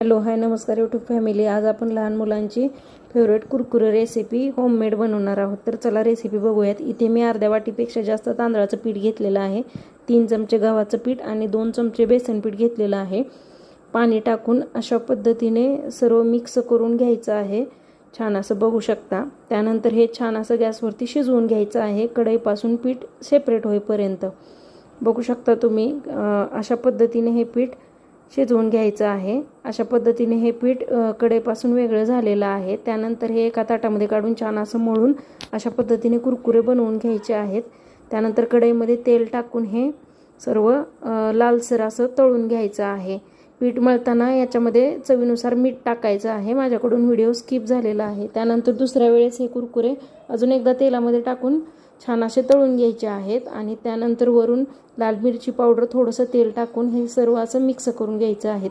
Hello hi नमस्कार YouTube family. आज आपण लहान मुलांची फेवरेट कुरकुरे रेसिपी होममेड बनवणार आहोत। तर चला रेसिपी बघूयात। इथे मी अर्ध्या वाटीपेक्षा जास्त तांदळाचं पीठ घेतलेलं आहे, 3 चमचे गव्हाचं पीठ आणि 2 चमचे बेसन पीठ घेतलेलं आहे। पाणी टाकून अशा पद्धतीने सर्व मिक्स करून घ्यायचं आहे, छान असं बघू शकता। त्यानंतर हे छान असं गॅसवरती शिजवून घ्यायचं आहे, कढईपासून पीठ सेपरेट होईपर्यंत। बघू शकता तुम्ही अशा पद्धतीने हे पीठ शिजवून घ्यायचं आहे। अशा पद्धतीने हे पीठ कढईपासून वेगळं झालेलं आहे। त्यानंतर हे एका ताटामध्ये काढून छान असं मळून अशा पद्धतीने कुरकुरे बनवून घ्यायचे आहेत। त्यानंतर कढईमध्ये तेल टाकून हे सर्व लालसर असं तळून घ्यायचं आहे। पीठ मळताना याच्यामध्ये चवीनुसार मीठ टाकायचं आहे, माझ्याकडून व्हिडिओ स्किप झालेला आहे। त्यानंतर दुसऱ्या वेळेस हे कुरकुरे अजून एकदा तेलामध्ये टाकून छान असे तळून घ्यायचे आहेत आणि त्यानंतर वरून लाल मिरची पावडर थोडंसं तेल टाकून हे सर्व असं मिक्स करून घ्यायचं आहे।